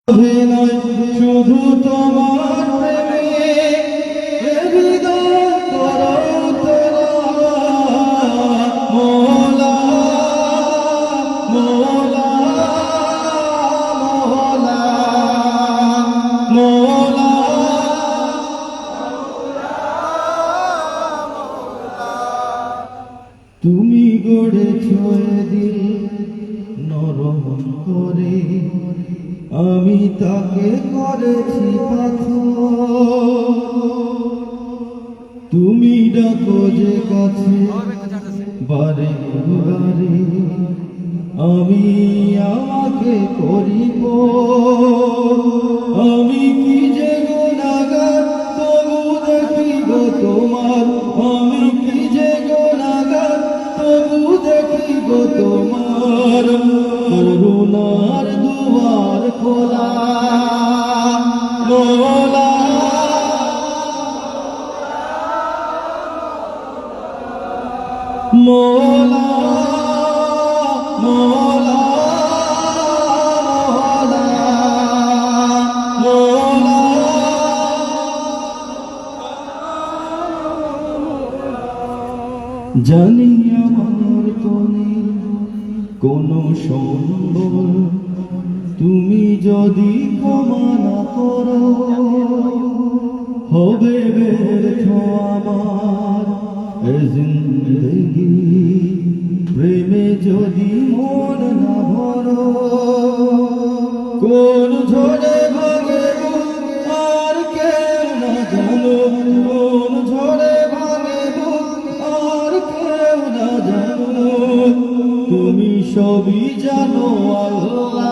অভিনয় শুধু তোমার প্রেমে হৃদয় করো তোরা মোলা মোলা মোলা মোলা তুমি গড়েছ দিল নরম করে আমি তাকে করেছি পাথর তুমি ডাকো যে কাছে বারে বারে আমি আমাকে করিব আমি কি যে গুনাহগার তবু দেখিব তোমার আমি কি যে গুনাহগার তবু দেখিব তোমার করুণার দুয়ার খোলা মোলা মোলা মোলা মোলা জানি আমার কোনো সম্বল তুমি যদি ক্ষমা না করো হবে ব্যর্থ আমার জিন্দেগি প্রেমে যদি মন না ভরো কোন ঝড়ে ভাঙে আর কেউ না জানো কোন ঝড়ে ভাঙে আর কেউ না জানো তুমি সবই জানো আল্লাহ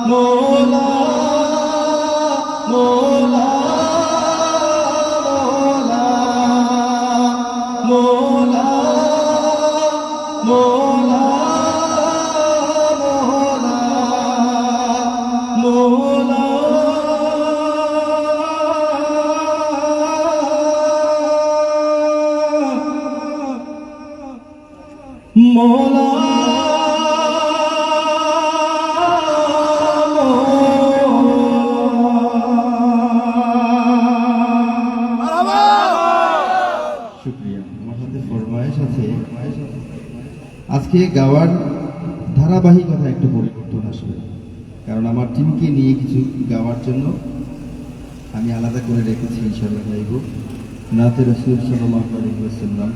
মোলা মোলা মোলা মোলা মোলা মোলা মোলা শুকরিয়া। আমার সাথে ফরমায়েশ আছে আজকে গাওয়ার ধারাবাহিকতা একটু পরিবর্তন আসবে, কারণ আমার টিমকে নিয়ে কিছু গাওয়ার জন্য আমি আলাদা করে রেখেছি। ইনশাআল্লাহ গাইব নাতে রাসূল সাল্লাল্লাহু আলাইহি ওয়াসাল্লাম,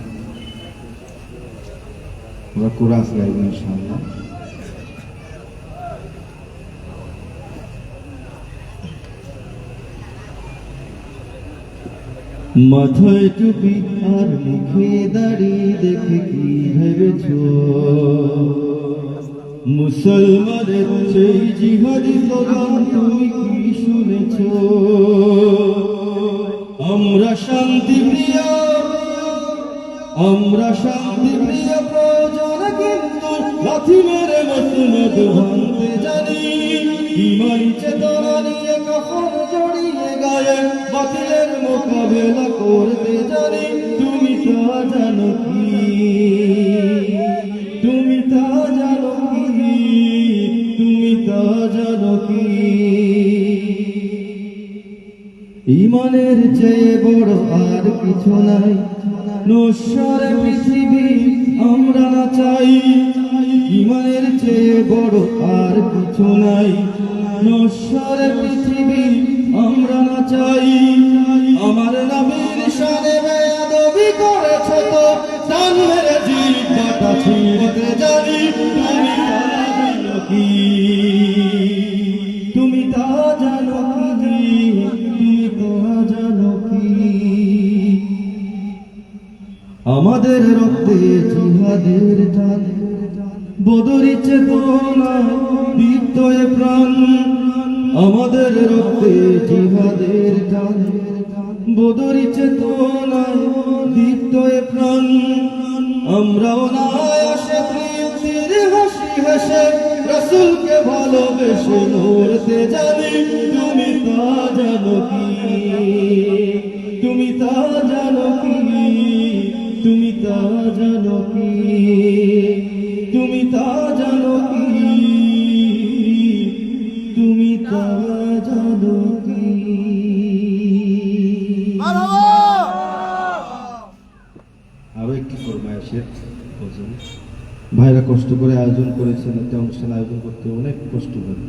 আমরা কোরাস গাইব ইনশাআল্লাহ। মাথায় টুপি আর মুখে দাড়ি দেখে কি ভেবেছ মুসলমানের সেই জিহাদি স্লোগান তুমি কি শুনেছ? আমরা শান্তি প্রিয় প্রয়োজন কিন্তু লাথি মেরে মসনদ ভাঙতে জানি। ইমানি চেতনা নিয়ে কখন জড়িয়ে গায়ে বাতিলের মোকাবেলা করতে জানি। তুমি তা জানো কি? তুমি তা জানো কি? তুমি তা জানো কি? ইমানের চেয়ে বড় আর কিছু নাই, নশ্বর পৃথিবী আমরা না চাই। ইমানের চেয়ে বড় আর কিছু নাই, নশ্বর পৃথিবী আমরা না চাই। আমার নবীর শানে বেয়াদবি করেছ তো টান মেরে জিহ্বাটা ছিঁড়তে জানি। তুমি তা জানো কি? তুমি তা জানো কি? তুমি তা জানো কি? আমাদের রক্তে জিহাদের টান, বদরি চেতনা দীপ্ত এ প্রাণ। আমাদের রক্তে জিহাদের টান, বদরি চেতনা দীপ্ত এ প্রাণ। আমরাও নায়াসে তৃপ্তির হাসি হেসে রাসূলকে ভালোবেসে নড়তে জানি। তুমি তা জানো কি? তুমি তা জানো কি? তুমি তা জানো কি? তুমি তা জানো কি? চাওয়া জানো কি। আরো একটি ফরমায়েশের ভজন। ভাইরা কষ্ট করে আয়োজন করেছেন, একটা অনুষ্ঠান আয়োজন করতে অনেক কষ্ট করে,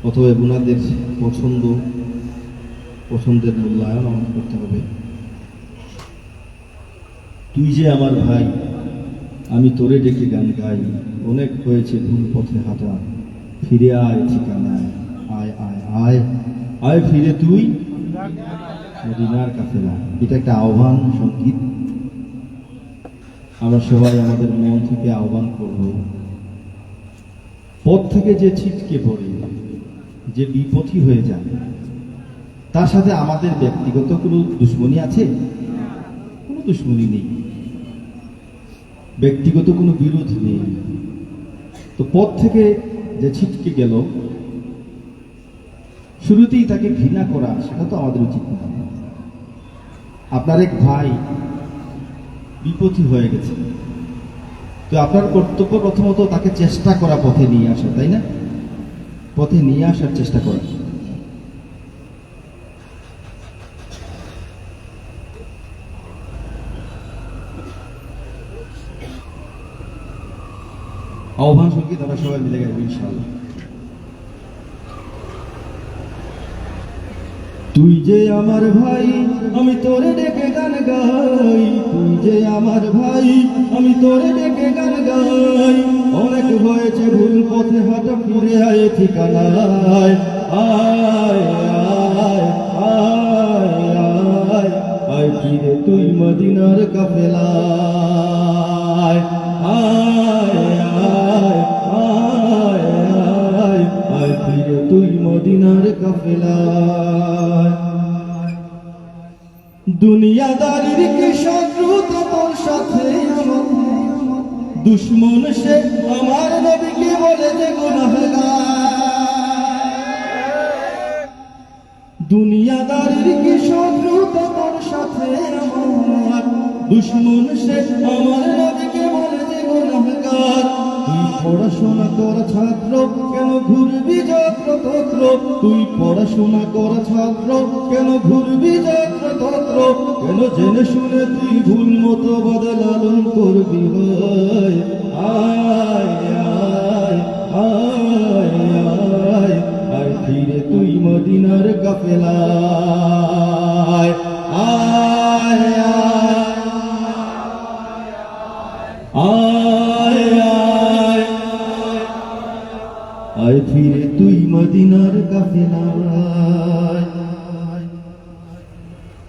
অতএব ওনাদের পছন্দের মূল্যায়ন আমাকে করতে হবে। তুই যে আমার ভাই, আমি তোরে ডেকে গান গাই, অনেক হয়েছে ভুল পথে হাঁটা, ফিরে আয় ঠিকানায়, আয় আয় আয় আয় ফিরে তুই মদিনার কাফেলা। এটা একটা আহ্বান সঙ্গীত। আমরা সবাই আমাদের মন থেকে আহ্বান করব, পথ থেকে যে ছিটকে পড়ে, যে বিপথী হয়ে যায়, তার সাথে আমাদের ব্যক্তিগত কোনো দুশ্মনী আছে? কোনো দুশ্মনী নেই, ব্যক্তিগত কোনো বিরোধ নেই। তো পথ থেকে যে ছিটকে গেল, শুরুতেই তাকে ঘৃণা করা, সেটা তো আমাদের উচিত না। আপনার এক ভাই বিপথী হয়ে গেছে, তো আপনার কর্তব্য প্রথমত তাকে চেষ্টা করা, পথে নিয়ে আসা, তাই না? পথে নিয়ে আসার চেষ্টা করা। আহ্বান সঙ্গীত আমরা সবাই মিলে গাইব ইনশাআল্লাহ। তুই যে আমার ভাই, আমি তোরে ডেকে গান গাই, তুই যে আমার ভাই, আমি তোরে ডেকে গান গাই। অনেক হয়েছে ভুল পথে হাঁটা, ফিরে আয় ঠিকানায়, আয় আয় আয় আয় আয় ফিরে তুই মদিনার কাফেলায়, আয় আয় আয় আয় আয় ফিরে তুই মদিনার কাফেলায়। দুনিয়াদারির কি শত্রুতা তোর সাথে, দুশ্মন সে আমার নবীকে বলে যে গুনাহগার। দুনিয়াদারির কি শত্রুতা তোর সাথে আমার, দুশ্মন সে আমার নবীকে বলে যে গুনাহগার। তুই পড়াশোনা করা ছাত্র, কেন ঘুরবি যত্রতত্র, তুই পড়াশোনা করা ছাত্র, কেন ঘুরবি যত্রতত্র, কেন জেনে শুনে তুই ভুল মতো লালন করবি ভাই। আয় আয় আয় আয় আয় ফিরে তুই মদিনার কাফেলায়, আয় আয় আয় আয় ফিরে তুই মদিনার কাফেলায়।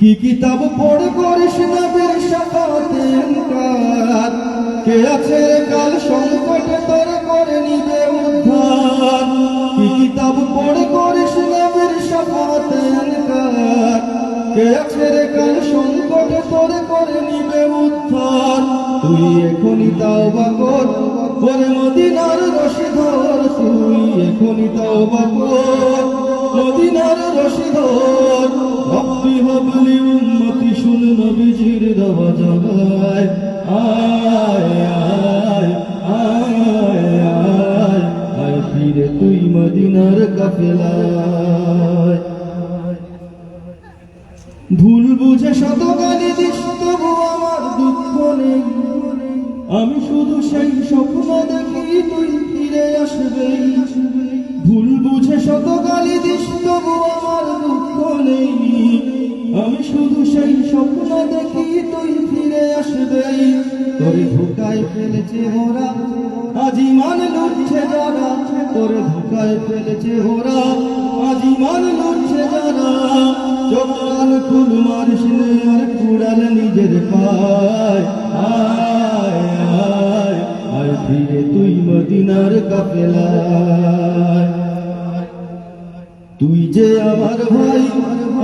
কি কিতাব পড়ে করিস নবীর শাফাতে ইনকার, কে আছে কাল সংকটে তোর করে নিবে উদ্ধার। কি কিতাব পড়ে করিস নবীর শাফাতে ইনকার, কে আছে কাল সংকটে তোর করে নিবে উদ্ধার। তুই এখনই তাওবা কর, ওরে মদিনার রশি ধর, তুই এখনই তাওবা কর, মদিনার রশি ধর। রব্বি হাবলি উম্মতি, শুন নবীজির দাওয়া জানায়, আয় আয় আয় আয় আয় ফিরে তুই মদিনার কাফেলায়। ভুল বুঝে শত গালি দিস, তবু আমার দুঃখ নেই, আমি শুধু সেই স্বপ্ন দেখি তুই ফিরে আসবে। ভুল বুঝে শত গালি দিস, তবু আমার দুঃখ নেই, আমি শুধু সেই স্বপ্ন দেখি তুই ফিরে আসবে। তোরে ধোকায় ফেলেছে ওরা, আজ ইমান লুটছে যারা, তোরে ধোকায় ফেলেছে ওরা, আজ ইমান লুটছে যারা। চোখান ফুল মারিস আর কুড়াল নিজের পায়, আয় আয় আয় ফিরে তুই মদিনার কাফেলায়। তুই যে আমার ভাই,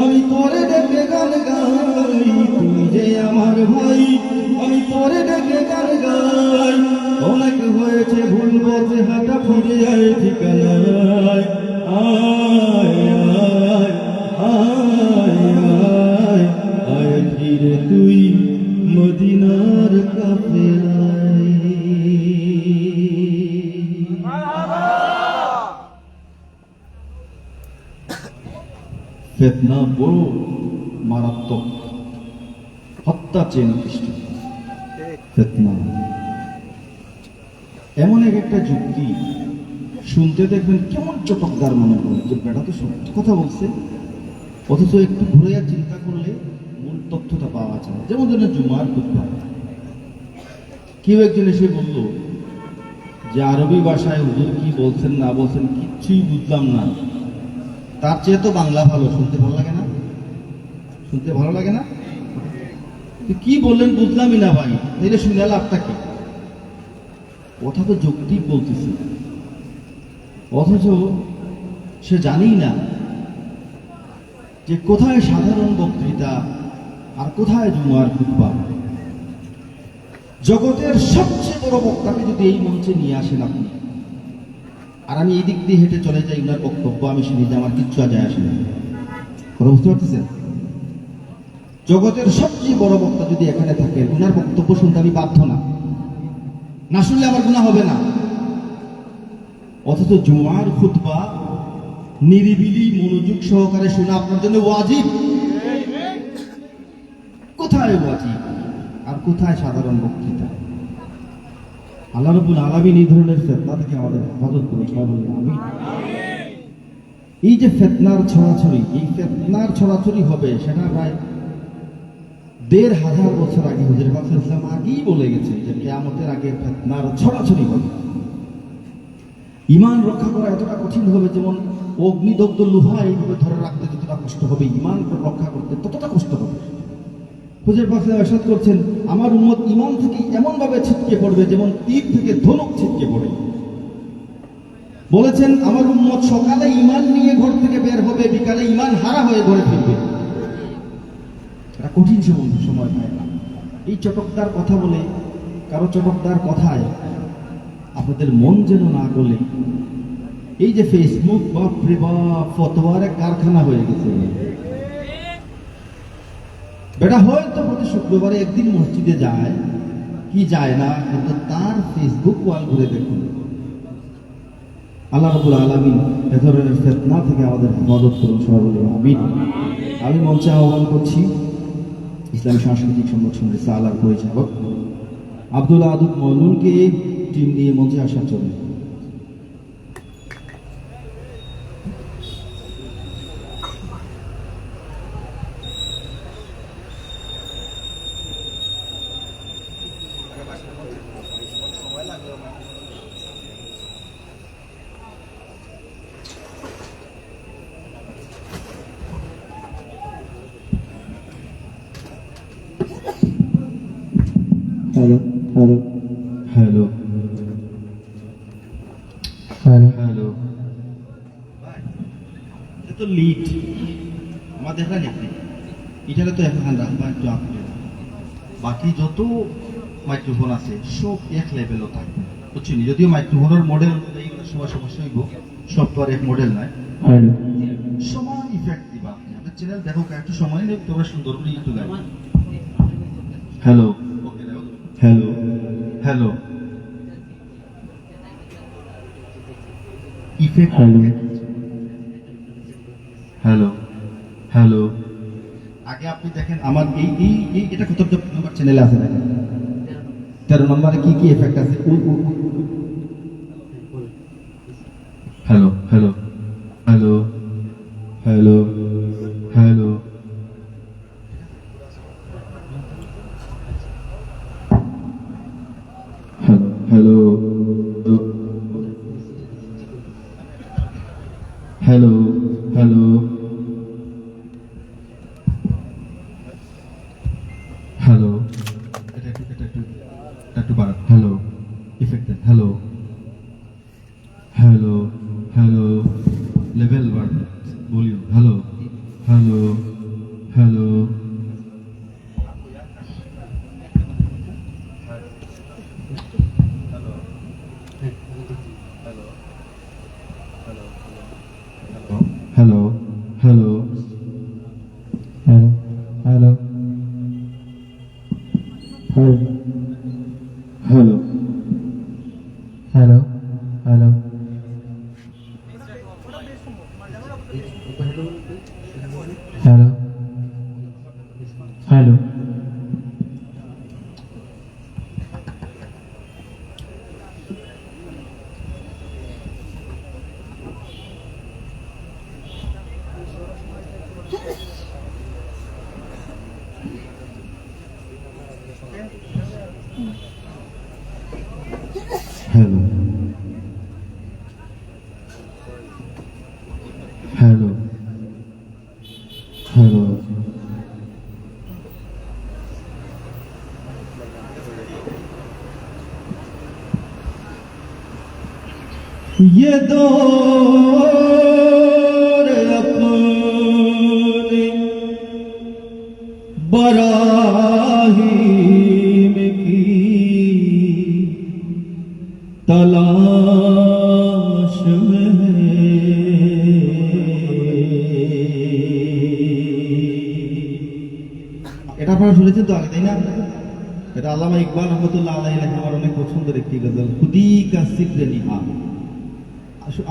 আমি তোরে ডেকে গান গাই, তুই যে আমার ভাই, আমি তোরে ডেকে গান গাই। অনেক হয়েছে ভুল পথে হাঁটা, ফিরে আয় ঠিকানায়, আয় আয় আয় আয় আয় ফিরে তুই মদিনার কাফেলায়। ফিতনা বড় মারাত্মক, হত্যা চেন সৃষ্টি ফিতনা। এমন একটা যুক্তি শুনতে দেখবেন কেমন চটকদার মনে হয় যে বেটা তো সত্যি কথা বলছে, অথচ একটু ঘুরে চিন্তা করলে মূল তথ্যটা পাওয়া যায়। যেমন ধরেন জুমার খুতবা, কেউ একজন এসে বলল যে আরবি ভাষায় হুজুর কি বলছেন না বলছেন কিচ্ছুই বুঝলাম না, তার চেয়ে তো বাংলা ভালো। শুনতে ভালো লাগে না? শুনতে ভালো লাগে না? কি বললেন বুঝলামই না ভাই, তাইলে শুনে লাভটা কি? কথা তো যৌক্তিক বলতেছে, অথচ সে জানেই না যে কোথায় সাধারণ বক্তৃতা আর কোথায় জুমার খুতবা। জগতের সবচেয়ে বড় বক্তাকে যদি এই মঞ্চে নিয়ে আসেন আপনি, আর আমি এই দিক দিয়ে হেঁটে চলে যাই, উনার বক্তব্য আমি শুনি যে আমার কিচ্ছু যায় আসে না। কথা বুঝতে পারতেছেন? জগতের সবচেয়ে বড় বক্তা যদি এখানে থাকেন, উনার বক্তব্য শুনতে আমি বাধ্য না, না শুনলে আমার গুনাহ হবে না। অথচ জুমার খুতবা নিরিবিলি মনোযোগ সহকারে শোনা আপনার জন্য ওয়াজিব। কোথায় ওয়াজিব আর কোথায় সাধারণ বক্তৃতা? আল্লাহ রাব্বুল আলামিন এই ধরনের ফিতনা থেকে আমাদের হেফাজত করুন, সবাই বলি আমিন। এই যে ফিতনার ছড়াছড়ি, এই ফিতনার ছড়াছড়ি হবে সেটা প্রায় ১৫০০ বছর আগে হুজুর পাক সাল্লাল্লাহু আলাইহি ওয়াসাল্লাম আগেই বলে গেছেন যে কিয়ামতের আগে ফিতনার ছড়াছড়ি হবে। ঈমান রক্ষা করা এতটা কঠিন হবে, যেমন অগ্নিদগ্ধ লোহা এইভাবে ধরে রাখতে যতটা কষ্ট হবে, ঈমান রক্ষা করতে ততটা কষ্ট হবে। হুজুর পাক সাল্লাল্লাহু আলাইহি ওয়াসাল্লাম ইরশাদ করছেন, আমার উম্মত ঈমান থেকে এমন ভাবে ছিটকে পড়বে যেমন তীর থেকে ধনুক ছিটকে পড়ে। বলেছেন আমার উম্মত সকালে ঈমান নিয়ে ঘর থেকে বের হবে, বিকালে ঈমান হারা হয়ে ঘরে ফিরবে। এটা কঠিন সময় পায় না। এই চটকদার কথা বলে, কারো চটকদার কথায় আপনাদের মন যেন না গলে, এই যে ফেসবুক বা ফতোয়ার কারখানা হয়ে গেছে। বেটা হয়তো প্রতি শুক্রবারে একদিন মসজিদে যায় কি যায় না, কিন্তু তার ফেসবুক ওয়াল ঘুরে দেখুন। আল্লাহ রাব্বুল আলামিন এ ধরনের ফিতনা থেকে আমাদের হেফাজত করুন, সবাই বলি আমিন। আমি মঞ্চে আহ্বান করছি ইসলামী সাংস্কৃতিক সংগঠনের সালার পরিচালক আব্দুল আদুদ মইনুলকে টিম নিয়ে মঞ্চে আসার জন্য। Hello hello hello hello hello, তো লিড আমাদের এটা তো এখন রাখবা একটু আপনি, বাকি যত মাইক্রোফোন আছে সব এক লেভেলও থাকবে, বুঝছেন? যদিও মাইক্রোফোনের মডেল এইগুলো সময় সমস্যা হইব, সব তো আর এক মডেল নাই। সমান ইফেক্ট দিবা আপনি। আপনার চ্যানেল দেখো একটু সময় নেই, তোমরা সুন্দর করে একটু গাইবা। Hello hello hello effect, hello hello hello. আগে আপনি দেখেন আমার এই এটা কত নম্বর চ্যানেলে আছে দেখেন, 13 নম্বরে কি কি এফেক্ট আছে। Hello hello hello hello hello hello hello hello hello, একটু বাড়ান। Hello effect, hello hello hello level বাড়ান, volume. Hello hello hello hello hello hello hello hello hello hello hello یہ دور اپنے براہیم کی تلاش میں ہے۔ এটা আপনারা শুনেছেন তো আগে, তাই না? এটা আল্লামা ইকবাল রহমতুল্লাহ আলাইহি লেখা আমার অনেক পছন্দের একটি গজল, খুদি কা সিকরে নিহা।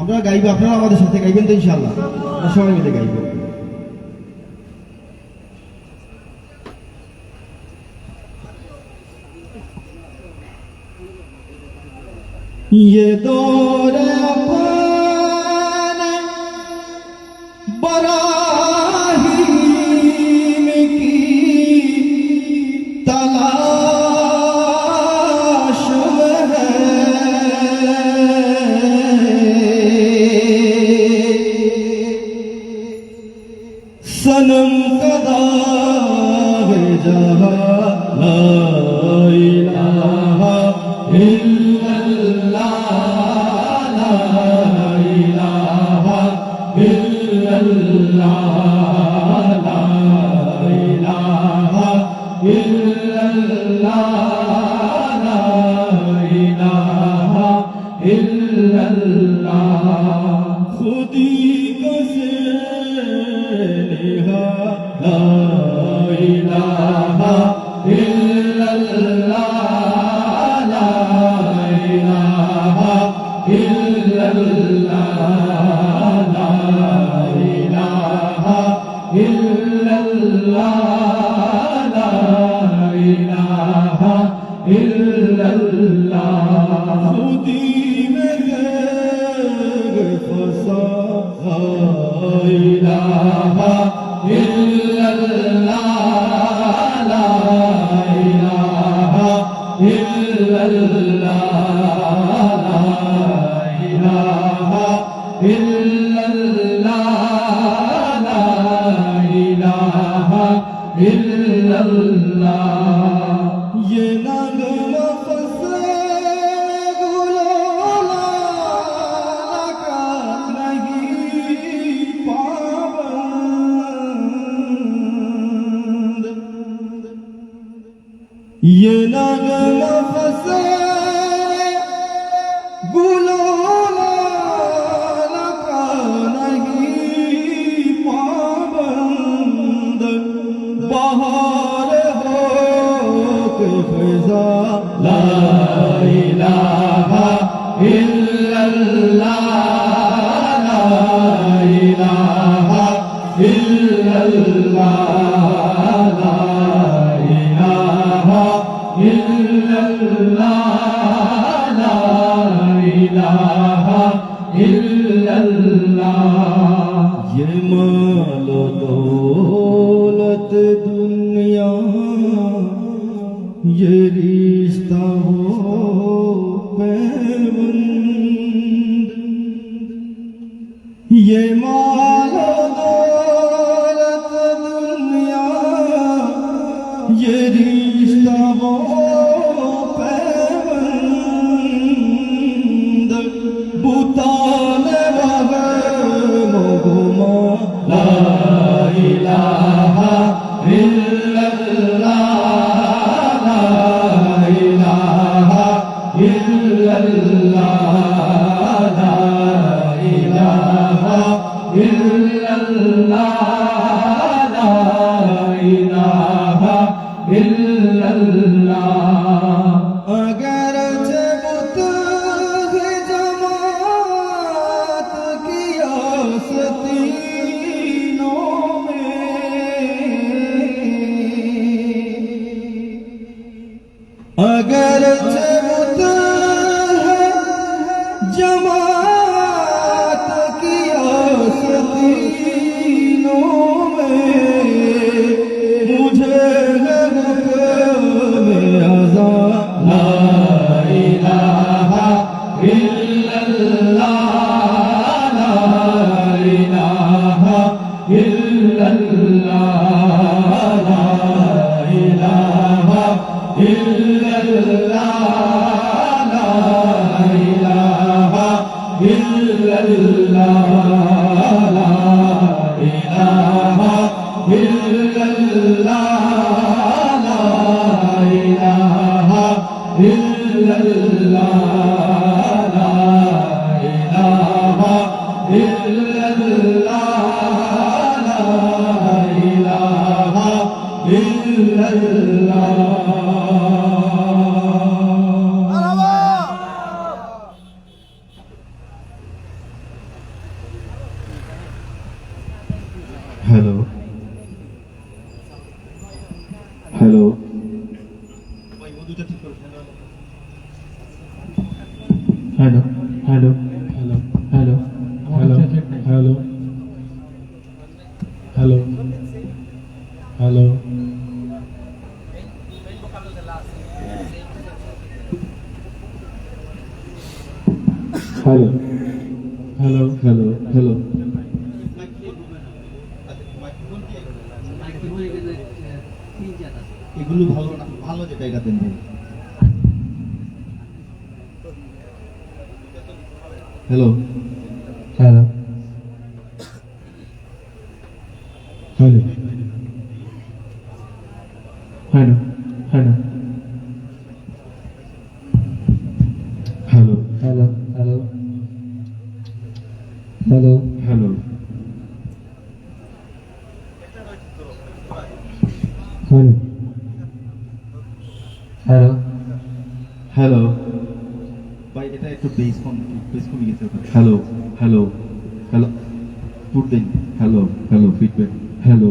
আমরা গাইবো, আপনারা আমাদের সাথে গাইবেন তো ইনশাআল্লাহ, আমরা সবাই মিলে গাইবো। ये दौर अपने बराहीम की तलाश में है। सनम कदा है जहाँ ला इलाहा इल्लल्लाह, ला इलाहा इल्लल्लाह, ला इलाहा इल्लल्लाह, ला इलाहा इल्लल्लाह। खुदी का सिलहा ला इलाहा इल्लल्लाह, ला इलाहा इल्लल्लाह, ला इलाहा इल्लल्लाह, ला इलाहा इल्लल्लाह। खुदी में फसा ला इलाहा इल्लल्लाह, ला इलाहा इल्लल्लाह, ला इलाहा इल्लल्लाह, ला इलाहा इल्लल्लाह। ये नगमा फसे गुलोला का नहीं पाबंद, ये नगमा फसे गुलोला का नहीं पाबंद। बहार हो के फ़िज़ा ला इलाहा इल्लल्लाह, ला इलाहा इल्लल्लाह, ला इलाहा इल्लल्लाह, ला इलाहा इल्लल्लाह। ये मालो दौलत दुनिया, ये रिश्ता हो पैबंद। ये मालो दौलत दुनिया, ये रिश्ता हो पैबंद। बुताने बगैर मोगमा ला इलाहा इल्लल्लाह, ला इलाहा इल्लल्लाह, ला इलाहा इल्लल्लाह, ला इलाहा इल्लल्लाह। अगर बुत है जमात की आस्तीनों में, अगर बुत है जमात की आस्तीनों में, मुझे ला इलाहा इल्लल्लाह, ला इलाहा इल्लल्लाह, ला इलाहा इल्लल्लाह, ला इलाहा hello hello hello hello hello hello hello hello hello hello hello hello hello hello এগুলো ভালো না, ভালো যেটা এটা দেন ভাই। Hello hello hello hello hello hello hello hello hello hello hello hello hello ভাই এটা একটু বেস কমে গেছে। হ্যালো হ্যালো হ্যালো পুট দেন। Hello hello feedback. হ্যালো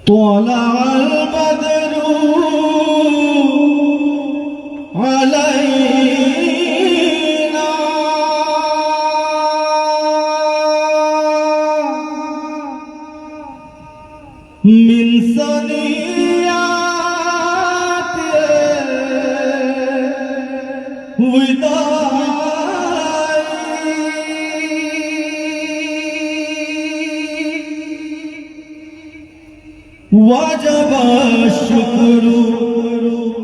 طلع البدر علينا من ثنيات وداع وجب الشكر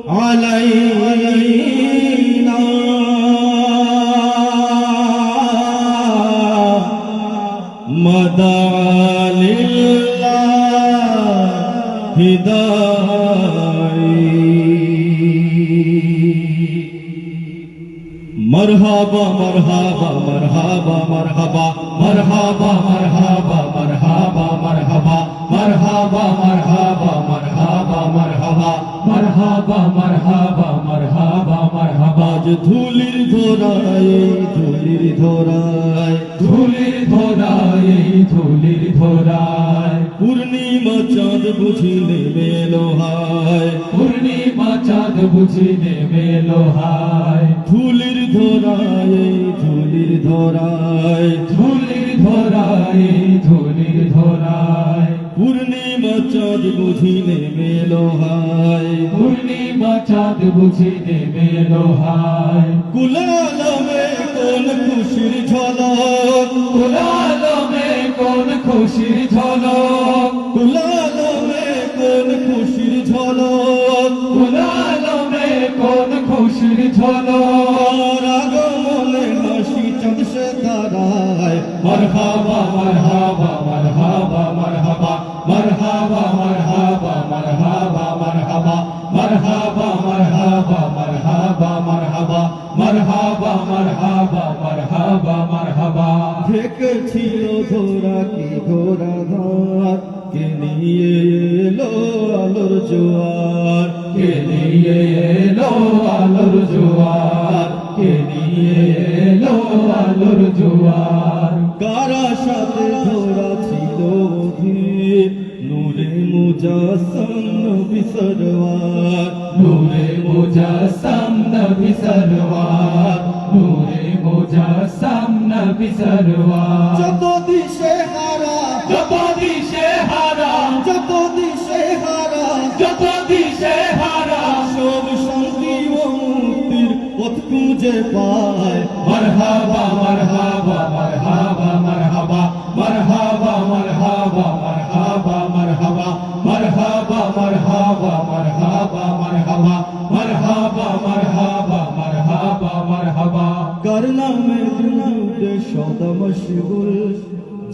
علينا مدعا لله داعي مرحبا مرحبا مرحبا مرحبا مرحبا مرحبا مرحبا مرحبا مرحبا مرحبا مرحبا مرحبا مرحبا مرحبا مرحبا مرحبا ধুলির ধরায় ধুলির ধরায় ধুলির ধরায় ধুলির ধরায় পূর্ণিমা চাঁদ বুঝি নেমে লোহায় পূর্ণিমা চাঁদ বুঝি নেমে লোহায় ধুলির ধরায় ধুলির ধরায় ধুলির ধরায় ধুলির ধরায় পূর্ণিমা চাঁদ বুঝি নেমে লোহায় পূর্ণিমা চাঁদ বুঝি নেমে লোহায় কুলালমে কোন খুশির ঝলক কুলালমে কোন খুশির ঝলক কুলালমে কোন খুশির ঝলক কুলালমে কোন খুশির ঝলক আগমনে হাসি চাঁদ সে দাঁড়ায় মারহাবা মারহাবা মারহাবা মারহাবা মারহাবা মারহাবা মারহাবা মারহাবা মারহাবা মারহাবা মারহাবা মারহাবা মারহাবা মারহাবা মারহাবা মারহাবা দেখেছিল ধরা কি ঘোরা ধার কে নিয়ে এলো আলোর জোয়ার কে নিয়ে এলো আলোর জোয়ার কে নিয়ে এলো আলোর জোয়ার কারা সাথে ধরা ছিল অধীর নূরে মুজাসসাম নবী সরওয়ার নূরে মুজাসসাম নবী সরওয়ার নূরে মুজাসসাম নবী সরওয়ার যত দিশে হারা যত দিশে হারা যত দিশে হারা যত দিশে হারা সব শান্তি ও মুক্তির পথ খুঁজে পায় মারহাবা মারহাবা মারহাবা মারহাবা মারহাবা মারহাবা মারহাবা মারহাবা মারহাবা মারহাবা মারহাবা মারহাবা মারহাবা মারহাবা মারহাবা মারহাবা কার নামে দুরুদে সদা মশগুল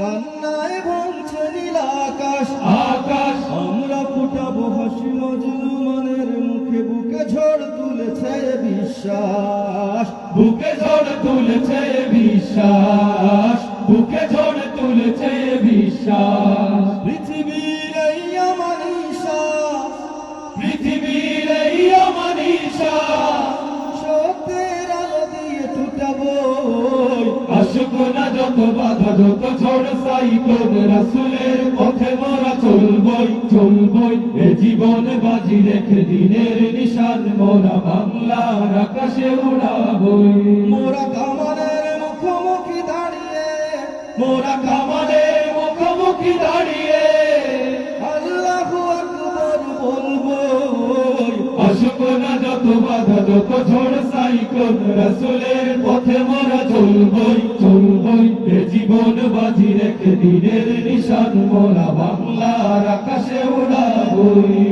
কান্নায় ভাঙছে নীল আকাশ, আকাশ আমরা ফুটাবো হাসি, মজলুমানের মুখে বুকে ঝড় তুলেছে বিশ্বাস। বুকে ঝড় তুলেছে বিশ্বাস, বুকে ঝড় তুলেছে বিশ্বাস। পৃথিবীর এই আমানিশা, পৃথিবীর এই অমানিসা সত্যের আলো দিয়ে ছুটাবো। আসুক না যত বাধা, যত ঝড় সাইক্লোন, রাসূলের পথে মোরা চলবই চলবই। এ জীবন বাজি রেখে দিনের নিশান মোরা বাংলার আকাশে উড়াবই। মোরা কামানের মুখোমুখি দাঁড়িয়ে, মোরা কামানের মুখোমুখি দাঁড়িয়ে আল্লাহু আকবার বলবো। আসুক না যত বাধা, যত ঝড় সাইক্লোন, রাসূলের পথে মোরা চলবই চলবই। এ জীবন বাজি রেখে দিনের নিশান মোরা বাংলার আকাশে উড়াবই।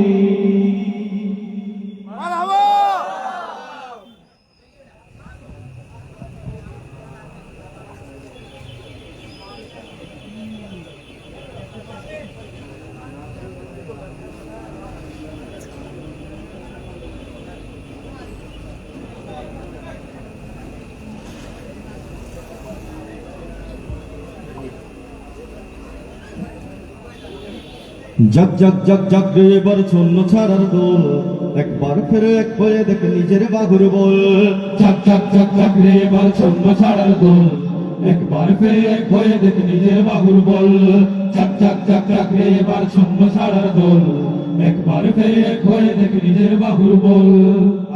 জগ জগ জগ জগ রে এবার শূন্য ছাড়ার দোল, একবার ফেরে এক হয়ে দেখ নিজের বাঘুর বল। ঝক ঝক ঝক ঝক রে এবার ছন্দ ছাড়ার দোল, একবার ফেরে এক হয়ে দেখ নিজের বাহুর বল। ঝক ঝক ঝক ঝক রে এবার ছন্দ ছাড়ার দোল, একবার ফেরে এক হয়ে দেখ নিজের বাহুর বল।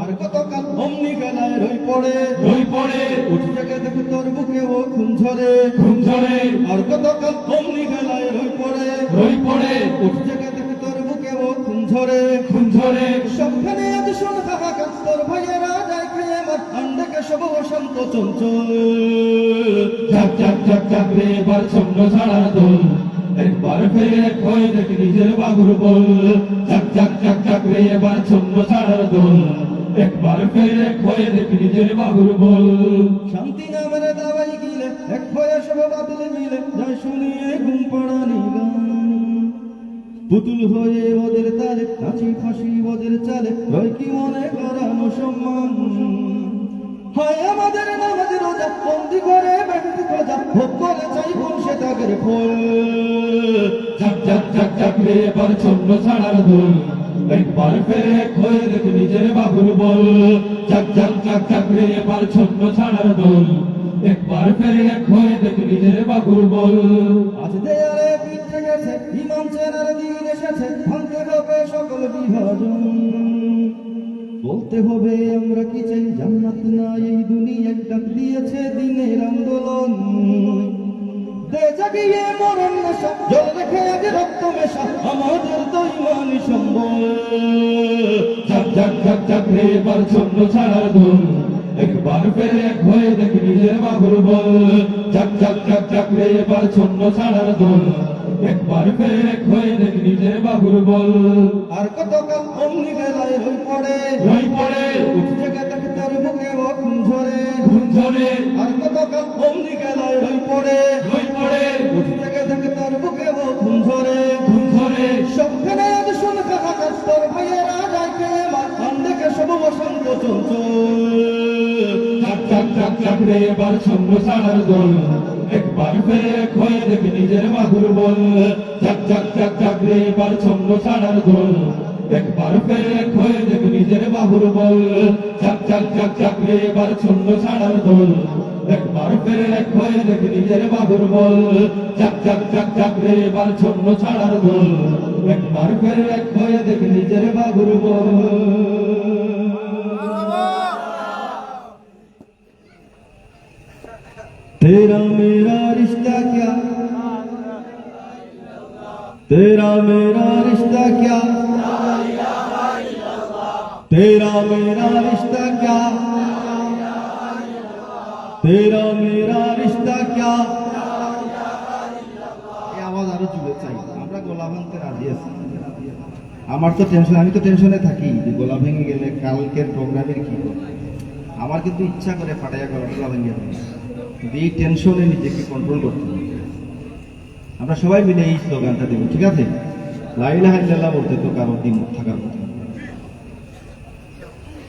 আর কতকাল অমনি গেলায় রই পড়ে, রই পড়ে উঠে থেকে দেখ তোর বুকে ও খুন ঝরে। ঘুম ঝরে আর কতকাল অমনি গেলায় রই পড়ে, রই পড়ে উঠে থেকে দেখ তোর বুকে ও খুন ঝরে। ঘুম ঝরে সবখানে আজ শোন হাহাকার, তোর ভাইয়েরা যায় খেয়ে আমার আন্ডাকে সব অশান্ত চঞ্চল। ঝক ঝক ঝক ঝক রে এবার ছন্দ ছাড়ার দোল, একবার ফেরে এক হয়ে দেখ নিজের বাহুর বল। ঝক ঝক ঝক ঝক রে এবার ছন্দ ছাড়ার দোল, একবার ফেরে এক হয়ে দেখ নিজের বাহুর বল। শান্তি নামের দাবাই গিলে এক হয়ে সব বাতিল মিলে যায় শুনিয়ে ঘুম পড়ানি গান। পুতুল হয়ে ওদের তালে নাচি ফাঁসি ওদের চালে, রয় কি মনে করানো সম্মান। হয় আমাদের নামাজ রোজা বন্দি করে ব্যক্তি খোঁজা, ভোগ করে চাই কোন সে তাগের ফল। ঝক ঝক ঝক ঝক রে এবার ছন্দ ছাড়ার দোল, একবার ফেরে এক হয়ে দেখ নিজের বাহুর বল। ঝক ঝক ঝক ঝক রে এবার ছন্দ ছাড়ার দোল, একবার ফেরে এক হয়ে দেখ নিজের বাহুর বল। আজ দেয়ালে পিঠে গেছে ইমাম চেনার দিন এসেছে, ভাঙতে হবে সকল বিভাজন। বলতে হবে আমরা কি চাই, জান্নাত না এই দুনিয়ায়, ডাক দিয়েছে দিনের আন্দোলন। দে জাগিয়ে মরণ নেশা, জল রেখে আগে রক্ত মেশা, আমাদের তো ইমানি সম্বল। ঝক ঝক ঝক ঝক রে এবার ছন্দ ছাড়ার দোল, একবার ফেরে এক হয়ে দেখ নিজের বাহুর বল। ঝক ঝক ঝক ঝক রে এবার ছন্দ ছাড়ার দোল, একবার ফেরে এক হয়ে দেখ নিজের বাহুর বল। আর কতকাল অমনি বেলায় রই পড়ে, রই পড়ে উঠে থেকে দেখ তার বুকে ও খুন ঝরে। ঘুম ঝরে আর কতকাল অমনি বেলায় রই পড়ে, রই পড়ে উঠে থেকে দেখ তার বুকে ও খুন ঝরে। ঘুম ঝরে সবখানে আজ শোন হাহাকার, তোর ভাইয়েরা যায় খেয়ে আমার আন্ডাকে সব অশান্ত চঞ্চল। ঝক ঝক ঝক ঝক রে এবার ছন্দ ছাড়ার দোল, একবার ফেরে এক হয়ে দেখ নিজের বাহুর বল। ঝক ঝক ঝক ঝক রে এবার ছন্দ ছাড়ার দোল, একবার ফেরে এক হয়ে দেখ নিজের বাহুর বল। ঝক ঝক ঝক ঝক রে এবার ছন্দ ছাড়ার দোল, একবার ফেরে এক হয়ে দেখ নিজের বাহুর বল। ঝক ঝক ঝক ঝক রে এবার ছন্দ ছাড়ার দোল, একবার ফেরে এক হয়ে দেখ নিজের বাহুর বল। तेरा मेरा रिश्ता क्या, तेरा मेरा रिश्ता क्या, तेरा मेरा रिश्ता क्या, तेरा मेरा रिश्ता क्या। এই আওয়াজ আরো জুড়ে চাই, আমরা গলা ভাঙতে রাজি আছি। আমার তো টেনশন, আমি তো টেনশনে থাকি যে গলা ভেঙে গেলে কালকের প্রোগ্রামের কি করব। আমার কিন্তু ইচ্ছা করে ফাটাইয়া গলা ভেঙে দেয়, এই টেনশনে নিজেকে কন্ট্রোল করতে হবে। আমরা সবাই মিলে এই স্লোগানটা দেব, ঠিক আছে? লা ইলাহা ইল্লাল্লাহ বলতে তো কারো দ্বিমত থাকার কথা না।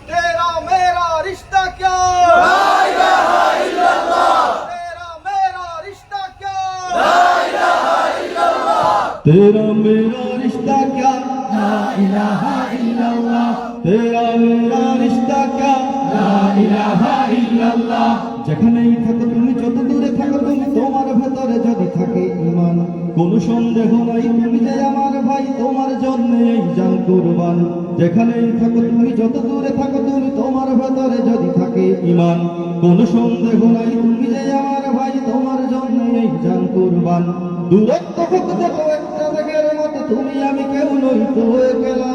तेरा मेरा रिश्ता क्या ला इलाहा इल्लल्लाह तेरा मेरा रिश्ता क्या ला इलाहा इल्लल्लाह तेरा मेरा रिश्ता क्या ला इलाहा इल्लल्लाह तेरा मेरा रिश्ता क्या ला इलाहा इल्लल्लाह যেখানেই থাকো তুমি, যত দূরে থাকো তুমি, তোমার ভেতরে যদি থাকে ঈমান, কোনো সন্দেহ নাই তুমি যে আমার ভাই, তোমার জন্য এই জান কুরবান। যেখানেই থাকো তুমি, যত দূরে থাকো তুমি, তোমার ভেতরে যদি থাকে ঈমান, কোনো সন্দেহ নাই তুমি যে আমার ভাই, তোমার জন্য এই জান কুরবান। দূরত্ব হোক যত একটা মেঘের মতো, তুমি আমি কেউ নই তো একলা।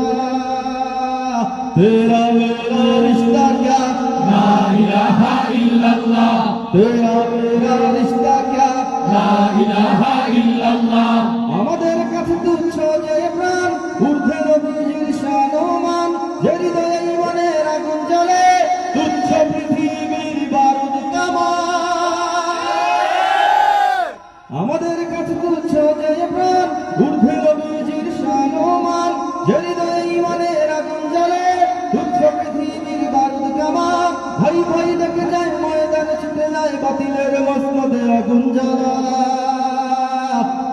তেরা মেরা রিশতা ক্যা লা ইলাহা ইল্লাল্লাহ তেরা মেরা রিশতা ক্যা লা ইলাহা ইল্লাল্লাহ আমাদের কাছে তুচ্ছ যে প্রাণ, ঊর্ধ্বে নবীজির শান ও মান, যে হৃদয়ে ঈমানের আগুন জ্বলে, তুচ্ছ পৃথিবীর বারুদ কামান। আমাদের কাছে তুচ্ছ যে প্রাণ, ঊর্ধ্বে নবীজির শান ও মান, যে হৃদয়ে ঈমানের আগুন জ্বলে, তুচ্ছ পৃথিবীর বারুদ কামান। ভাই ভাই দেখে যায় ময়দানে, ছুটে যায় বাতিলের মসনদে আগুন জ্বালা।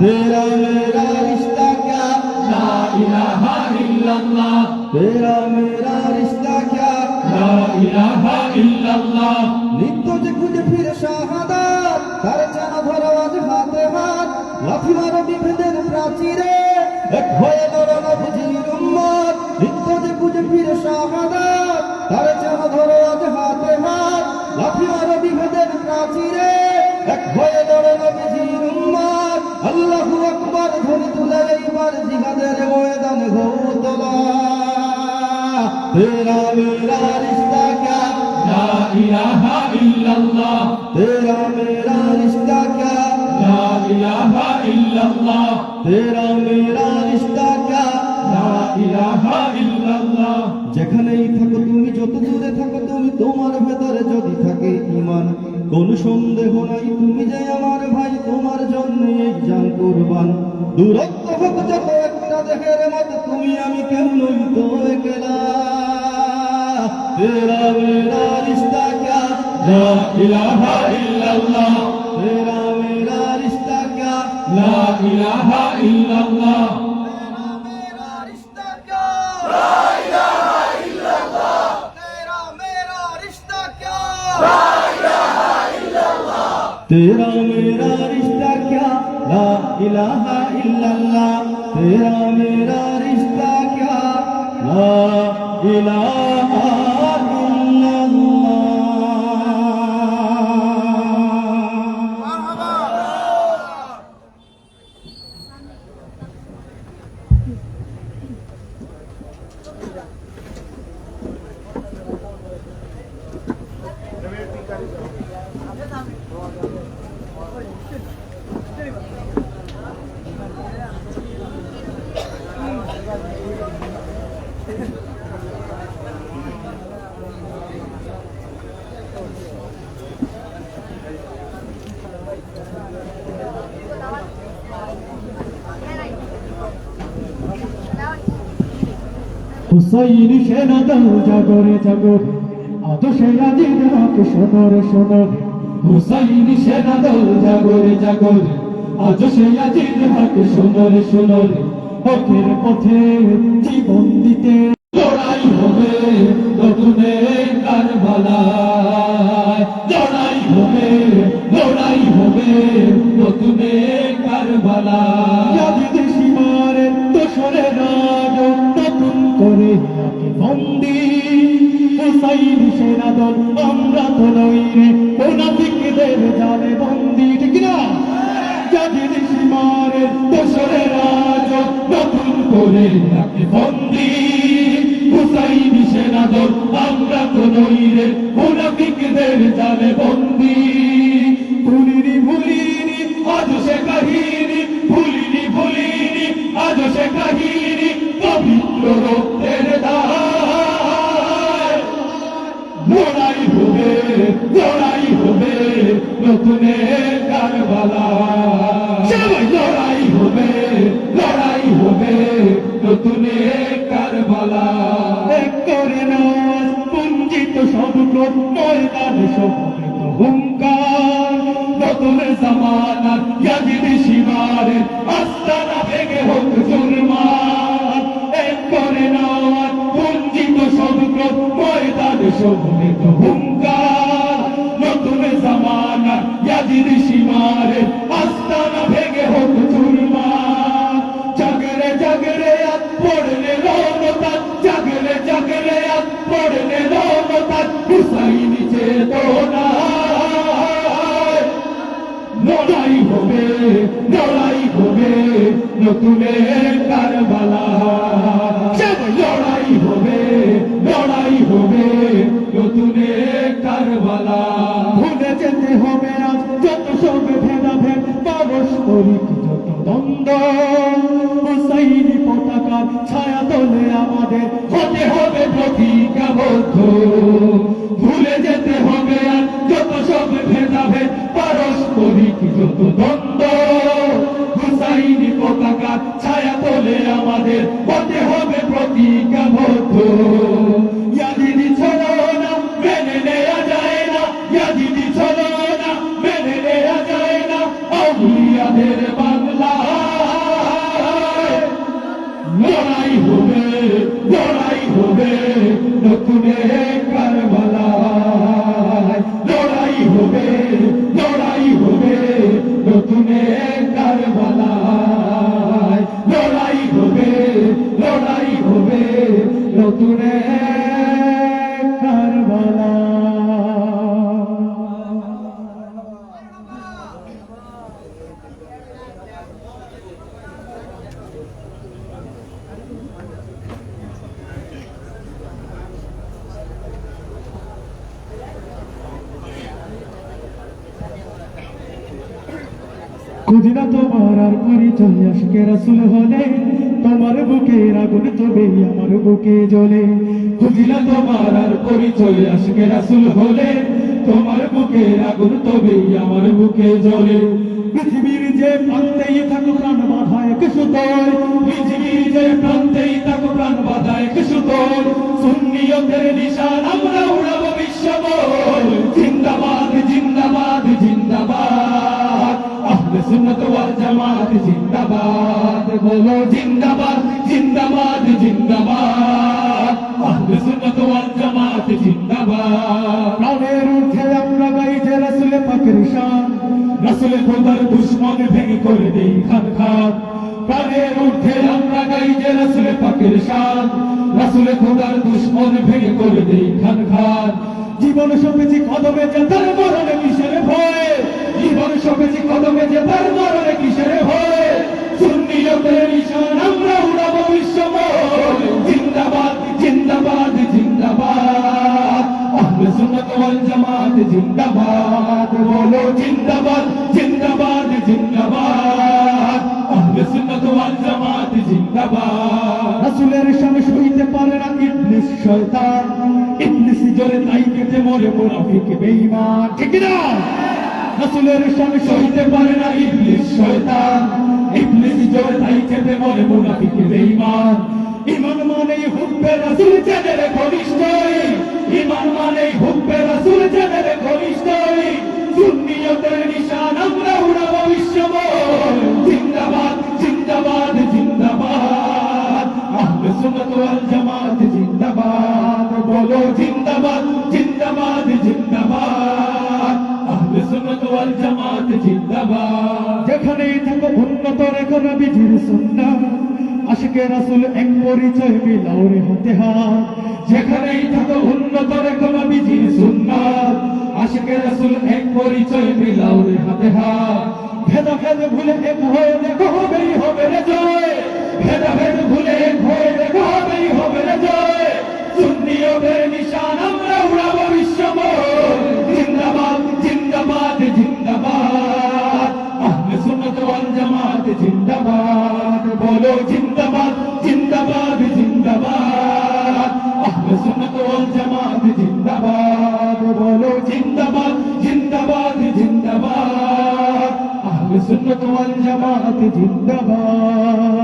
तेरा मेरा रिश्ता क्या লা ইলাহা ইল্লাল্লাহ तेरा मेरा रिश्ता क्या লা ইলাহা ইল্লাল্লাহ নিত্য যে খুঁজে ফিরে শাহাদাত, তার যেন ধরো আজ হাতে হাত, লাথি মারো বিভেদের প্রাচীরে, এক হয়ে লড়ো নবীজির উম্মত। নিত্য যে খুঁজে ফিরে শাহাদাত, তার যেন ধরো আজ হাতে হাত, লাথি মারো বিভেদের প্রাচীরে, এক হয়ে লড়ো নবীজির উম্মত। আল্লাহু আকবার ধ্বনি তুলে এইবার জিহাদের ময়দানে হো তোলা। তেরা মেরা রিশতা ক্যা লা ইলাহা ইল্লাল্লাহ तेरा मेरा रिश्ता क्या লা ইলাহা ইল্লাল্লাহ तेरा मेरा रिश्ता क्या লা ইলাহা ইল্লাল্লাহ যেখানেই থাকো তুমি, যত দূরে থাকো তুমি, তোমার ভেতরে যদি থাকে ঈমান, কোনো সন্দেহ নাই তুমি যে আমার ভাই, তোমার জন্য এই জান কুরবান। দূরত্ব হোক যত একটা দেহের মতো, তুমি আমি কেউ নই তো একলা। তেরা মেরা রিশতা ক্যা লা ইলাহা ইল্লাল্লাহ तेरा मेरा रिश्ता क्या লা ইলাহা ইল্লাল্লাহ तेरा मेरा रिश्ता क्या ला इलाहा इल्लल्लाह तेरा मेरा रिश्ता क्या ला इलाहा इल्लल्लाह तेरा मेरा रिश्ता क्या ला इलाहा इल्लल्लाह तेरा मेरा रिश्ता क्या ला इलाहा হুসাইন সেনা দল জাগরে জাগরে আদর্শে আজিদ হক সোনরে সোনরে হুসাইন সেনা দল জাগরে জাগরে আদর্শে আজিদ হক সোনরে সোনরে হকের পথে জীবন দিতে লড়াই হবে নতুন কারবালায় লড়াই হবে নতুন কারবালায় আজিদ সীমারের দোসরে রাজ নতুন করে নাকি বন্দি হুসাইন সেনা দল আমরা তো নই রে মুনাফিকদের জালে বন্দি ঠিক না জাতির সীমারের দোসরে রাজ নতুন করে নাকি বন্দি হুসাইন সেনা দল আমরা তো নই রে মুনাফিকদের জালে বন্দি ভুলিনি আজ সে কাহিনী ভুলিনি আজ সে কাহিনী পবিত্র রক্তের দায় লড়াই হবে নতুন কারবালা সবাই লড়াই নতুন এক কারবালা। এক করে নাও পুঞ্জিত সব ক্রোধ ময়দানে সমবেত হুঙ্কার, নতুন জামানার ইয়াজিদ সীমারের আস্তানা ভেঙে হোক চুরমার। এক করে নাও পুঞ্জিত সব ক্রোধ ময়দানে সমবেত হুঙ্কার, নতুন জামানার ইয়াজিদ সীমারের আস্তানা ভেঙে হোক চুরমার। জাগরে জাগরে আত পড়লে রওনতার, জাগরে জাগরে আত পড়লে রওনতার, হুসাইনি চেতনা। লড়াই হবে, লড়াই হবে নতুন এক কারবালা। লড়াই হবে, লড়াই হবে নতুন এক কারবালা। ভুলে যেতে হবে আজ যত সব ভেদাভেদ, পারস্পরিক যত দ্বন্দ্ব। হুসাইনি পতাকার ছায়া তোলে আমাদের হতে হবে প্রতিজ্ঞাবদ্ধ। ভুলে যেতে হবে আর যত সব ভেদাভেদ, পারস্পরিক যত দ্বন্দ্ব। হুসাইনি পতাকার ছায়া তোলে আমাদের হতে হবে প্রতিজ্ঞাবদ্ধ। ইয়াজিদি ছড়ো না, মেনে নেয়া যায় না, ইয়াজিদি ছড়ো না, মেনে নেয়া যায় না, আউলিয়াদের বাংলা। লড়াই হবে, লড়াই হবে নতুন এক কারবালা। লড়াই হবে, লড়াই হবে নতুন এক কারবালা। লড়াই হবে, লড়াই হবে নতুন এক কারবালা। খুঁজিনা তোমার আর পরিচয় আশিকে রাসূল হলে, তোমার বুকের আগুন তবে আমার বুকে জ্বলে। খুঁজিনা তোমার আর পরিচয় আশিকে রাসূল হলে, তোমার বুকের আগুন তবে আমার বুকে জ্বলে। পৃথিবীর যে প্রান্তেই থাকো প্রাণ বাঁধা এক সুতোয়, পৃথিবীর যে প্রান্তেই থাকো প্রাণ বাঁধা এক সুতোয়, সুন্নিয়তের নিশান আমরা উড়াবো বিশ্বময়। জিন্দাবাদ, জিন্দাবাদ, জিন্দাবাদ, আহলে সুন্নাত ওয়াল জামাত জিন্দাবাদ। বলো জিন্দাবাদ, জিন্দাবাদ, জিন্দাবাদ, আহলে সুন্নাত ওয়াল জামাত জিন্দাবাদ। প্রাণের ঊর্ধ্বে আমরা গাই যে রাসূল পাকের শান, রাসূল খোদার দুশমন ভেঙে করে দেই খান খান। প্রাণের ঊর্ধ্বে আমরা গাই যে রাসূল পাকের শান, রাসূল খোদার দুশমন ভেঙে করে দেই খান খান। জীবন সপেছি কদমে যে তার মরণে কিসের ভয়, জীবন সপেছি কদমে যে তার মরণে কিসের ভয়। সুন্নিয়তের নিশান আমরা উড়াবো বিশ্বময়। জিন্দাবাদ, জিন্দাবাদ, জিন্দাবাদ, আহলে সুন্নাত ওয়াল জামাত জিন্দাবাদ। বলো জিন্দাবাদ, জিন্দাবাদ, জিন্দাবাদ, আহলে সুন্নাত ওয়াল জামাত জিন্দাবাদ। রাসূলের শান সইতে পারে না ইবলিস শয়তান, ইবলিস জোরে তাই কেটে মরে মুনাফিক বেঈমান। ঠিক না? রাসূলের শান সইতে পারে না ইবলিস শয়তান, ইবলিস জোরে তাই কেটে মরে মুনাফিক বেঈমান। ঈমান মানে হুব্বে রাসূল জানের ঘনিষ্ঠই, ঈমান মানে হুব্বে রাসূল জানের ঘনিষ্ঠই। সুন্নিয়তের নিশান আমরা উড়াবো বিশ্বময়। জিন্দাবাদ, জিন্দাবাদ, জিন্দাবাদ, আহলে সুন্নাত ওয়াল জামাত জিন্দাবাদ। বলো জিন্দাবাদ, জিন্দাবাদ, জিন্দাবাদ, আহলে সুন্নাত ওয়াল জামাত জিন্দাবাদ। যেখানেই থাকো উন্নত রেখো নবীজির সুন্নাহ, আশিকে রাসূল এক পরিচয় মিলাও রে হাতে হাত। যেখানেই থাকো উন্নত রেখো নবীজির সুন্নাহ, আশিকে রাসূল এক পরিচয় মিলাও রে হাতে হাত। ভেদাভেদ ভুলে এক হয়ে দেখো হবেই হবে রে জয়, ভেদাভেদ ভুলে এক হয়ে দেখো হবেই হবে রে জয়। সুন্নিয়তের নিশান আমরা উড়াবো বিশ্বময়। জিন্দাবাদ, জিন্দাবাদ, জিন্দাবাদ, আহলে সুন্নাত ওয়াল জামাত জিন্দাবাদ। বলো জিন্দাবাদ, জিন্দাবাদ, জিন্দাবাদ, আহলে সুন্নাত ওয়াল জামাত জিন্দাবাদ। বলো জিন্দাবাদ, জিন্দাবাদ, জিন্দাবাদ, আহলে সুন্নাত ওয়াল জামাত জিন্দাবাদ।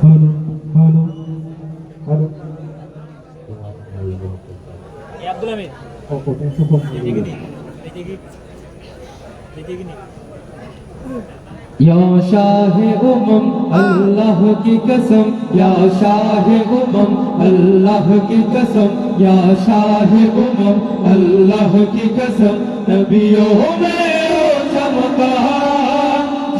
হ্যালো হ্যালো হ্যালো আব্দুল আমিন या शाह उमम अल्लाह की कसम या शाह उमम अल्लाह की कसम या शाह उमम अल्लाह की कसम नबियों में हो चमका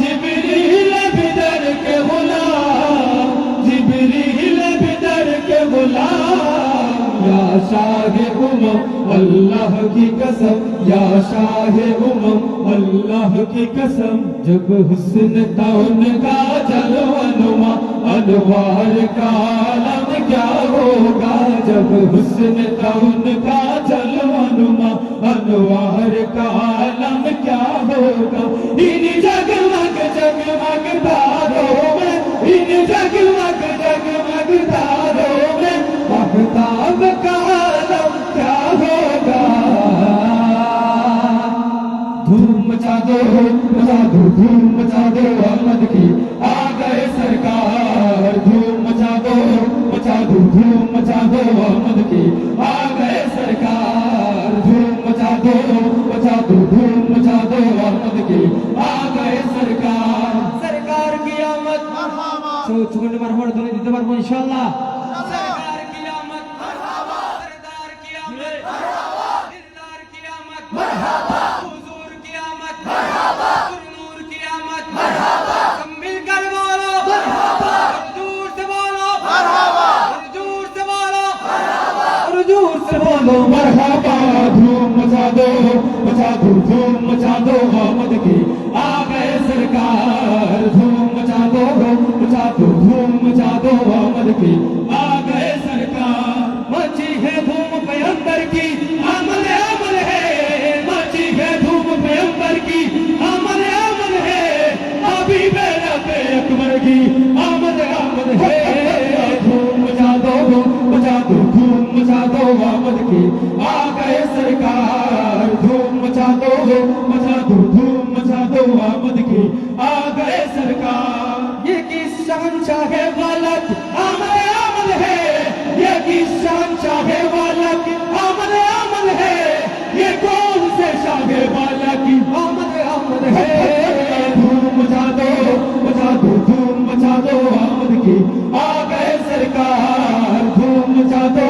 जिब्रील बिदर के गुलाम जिब्रील बिदर के गुलाम या शाह उमम अल्लाह की कसम या शाह उमम अल्लाह की कसम जब हुस्न था उनका जलवनुमा अनवार का आलम क्या होगा जब हुस्न था उनका जलवनुमा अनवार का आलम क्या होगा इन जगमग जगमग तारों में इन जगमग जगमग तारों में महताब का आलम क्या होगा धूम मचा दो धूम मचा दो अहमद की आ गए सरकार धूम मचा दो धूम मचा दो अहमद की आ गए सरकार धूम मचा दो धूम मचा दो अहमद की आ गए सरकार की आमद चुगंड मरहमत दोनों दिते पारबो इंशाल्लाह सरकार की आमद सरदार की आमद दिलदार की आमद मरहबा हुजूर की आमद मरहबा नूर की आमद मरहबा सब मिलकर बोलो मरहबा दूर से बोलो मरहबा दूर से बोलो मरहबा दूर से बोलो मरहबा धूम मचा दो धूम मचा दो अहमद की आ गए सरकार धूम मचा दो धूम मचा दो अहमद की आ गए सरकार मची है धूम पैगंबर की अमल अमल है मची है धूम पैगंबर की अमल अमल है हबीब नबी अकबर की अमल अमल है धूम मचा दो धूम मचा दो अहमद की आ गए सरकार धूम मचा दो धूम मचा दो अहमद की आ गए सरकार ये किस शहंशाह वालक अमल अमल है ये किस शहंशाह वालक अमल अमल है ये कौन से शाह वालक अमल अमल है धूम मचा दो धूम मचा दो अहमद की आ गए सरकार धूम मचा दो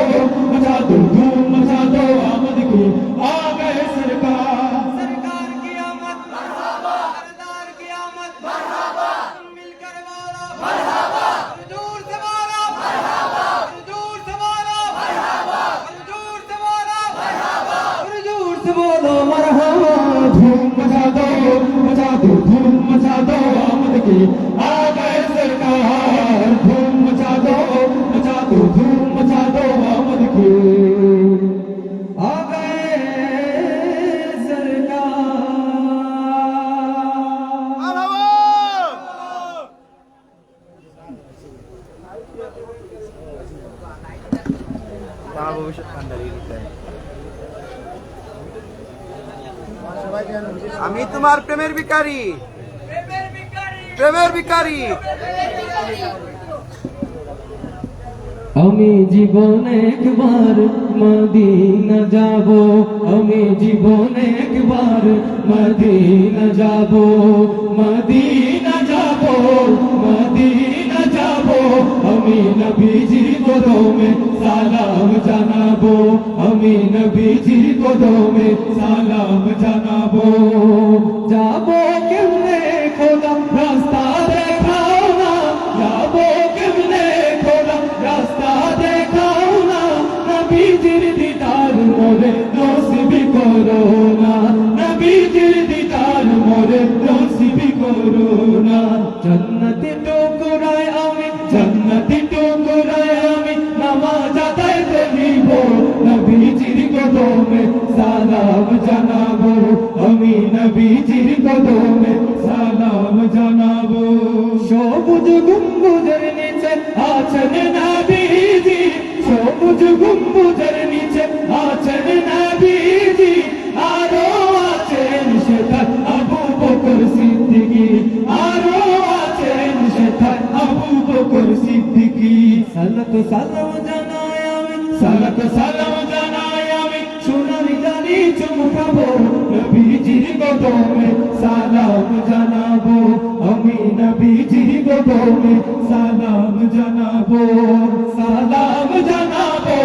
धूम मचा दो अहमद की आ गए सरकार की आमद मरहबा सरदार की आमद मरहबा मिलकर बोलो मरहबा दूर से बोलो मरहबा दूर से बोलो मरहबा दूर से बोलो मरहबा दूर से बोलो मरहबा धूम मचा दो धूम मचा दो अहमद की आ गए सरकार धूम मचा दो धूम मचा दो अहमद की आ गए আমি তোমার প্রেমের ভিখারি প্রেমের ভিখারি আমি জীবনে একবার মদিনা যাব আমি জীবনে একবার মদিনা যাব মদিনা যাব মদিনা যাব আমি নবীজির কদমে সালাম জানাবো আমি নবীজির কদমে সালাম জানাবো যাব কেমনে খোদা রাস্তা দেখাও না যাব কেমনে খোদা রাস্তা দেখাও না নবীজির দিদার মোরে নসিব করো না নবীজির দিদার মোরে নসিব করো না জান্নাতে টুকরায় আমি জান্নাতে টুকরায় আমি নামাজ আদায় করিব নবীজির কদমে সালাম জানাবো আমি নবীজির কদমে সালাম জানাবো সবুজ গম্বুজের নিচে আছেন নবীজি সবুজ গম্বুজের নিচে আছেন নবীজি আরো আছেন সেখানে আবু বকর সিদ্দিকী আরো আছেন সেখানে আবু বকর সিদ্দিকী সালাত সালাম জানাই আমি সালাত সালাম জানাই আমি সোনার গানি চমকাবো নবীজির কদমে সালাম জানাবো আমি নবীজির কদমে সালাম জানাবো সালাম জানাবো